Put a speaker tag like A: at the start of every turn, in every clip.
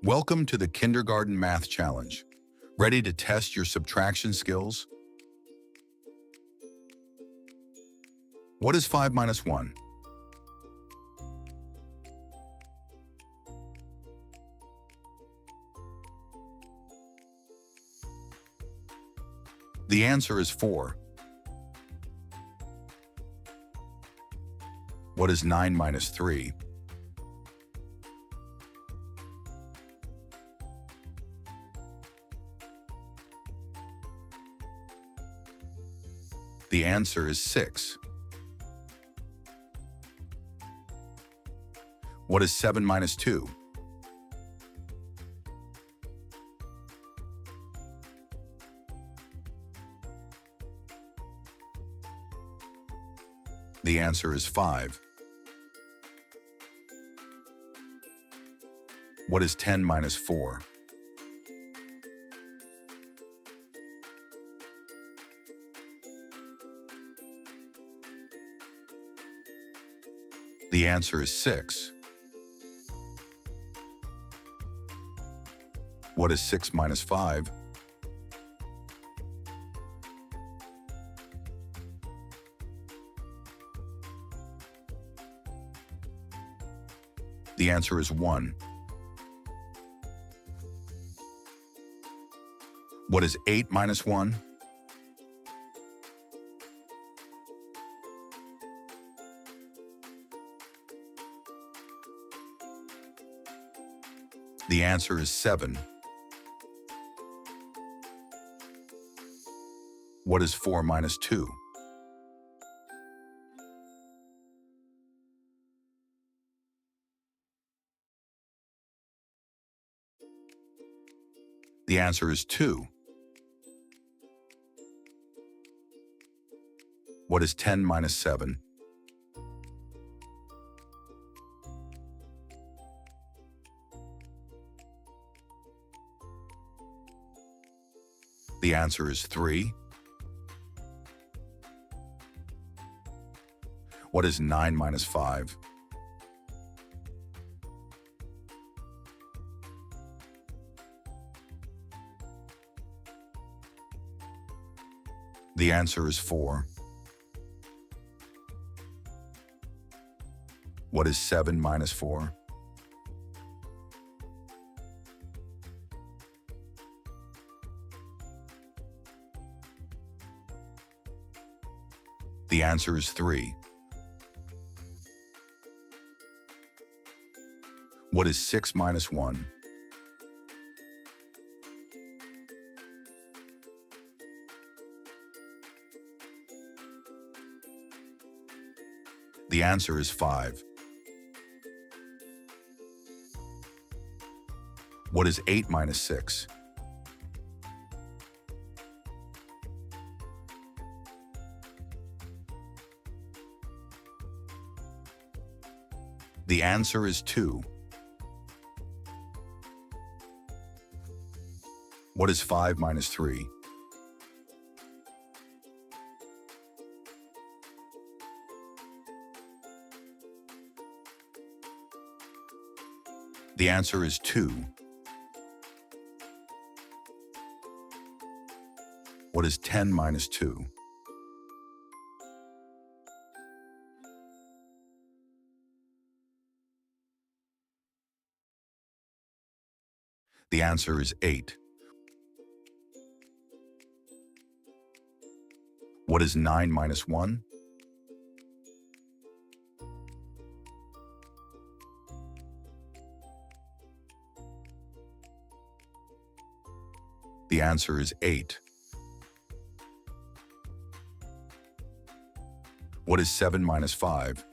A: Welcome to the Kindergarten Math Challenge. Ready to test your subtraction skills? What is 5 minus 1? The answer is 4. What is 9 minus 3? The answer is 6. What is 7 minus 2? The answer is 5. What is 10 minus 4? The answer is 6. What is 6 minus 5? The answer is 1. What is 8 minus 1? The answer is 7. What is 4 minus 2? The answer is 2. What is 10 minus 7? The answer is 3. What is 9 minus 5? The answer is 4. What is 7 minus 4? The answer is 3. What is 6 minus 1? The answer is 5. What is 8 minus 6? The answer is 2. What is 5 minus 3? The answer is 2. What is 10 minus 2? The answer is 8. What is 9 minus 1? The answer is 8. What is 7 minus 5?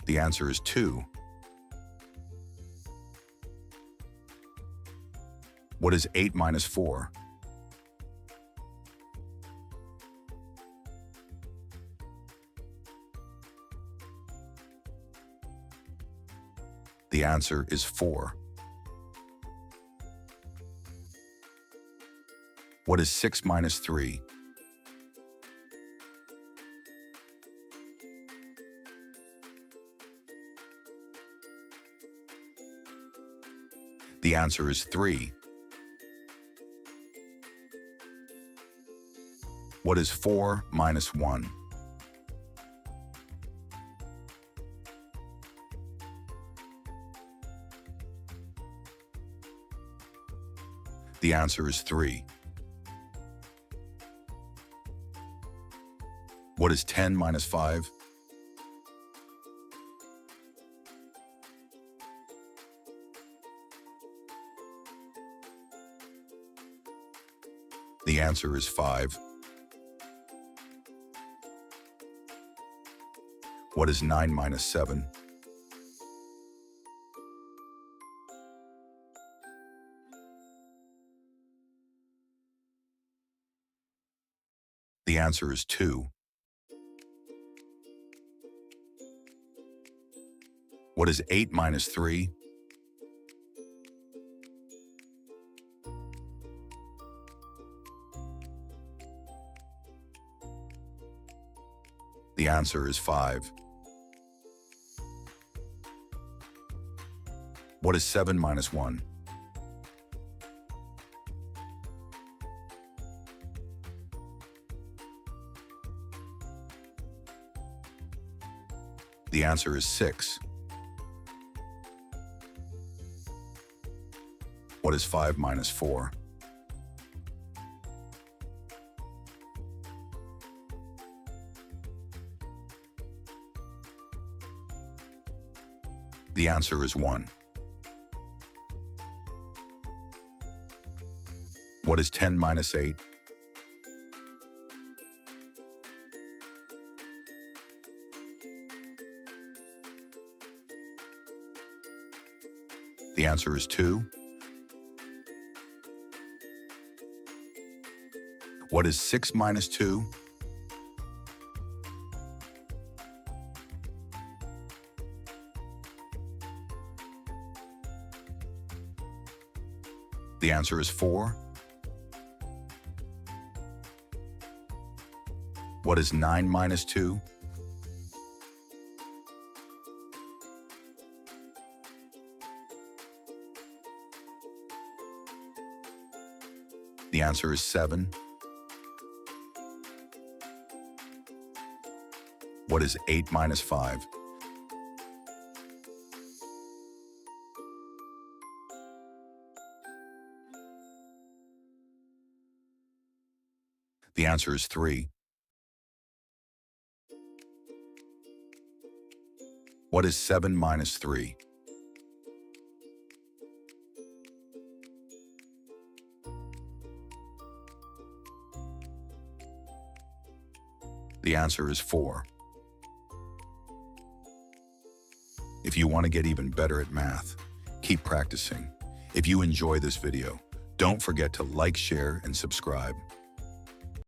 A: The answer is 2. What is 8 minus 4? The answer is 4. What is 6 minus 3? The answer is 3. What is 4 minus 1? The answer is 3. What is 10 minus 5? The answer is 5. What is 9 minus 7? The answer is 2. What is 8 minus 3? The answer is 5. What is 7 minus 1? The answer is 6. What is 5 minus 4? The answer is 1. What is 10 minus 8? The answer is 2. What is 6 minus 2? The answer is 4. What is 9 minus 2? The answer is 7. What is 8 minus 5? The answer is 3. What is 7 minus 3? The answer is 4. If you want to get even better at math, keep practicing. If you enjoy this video, don't forget to like, share, and subscribe.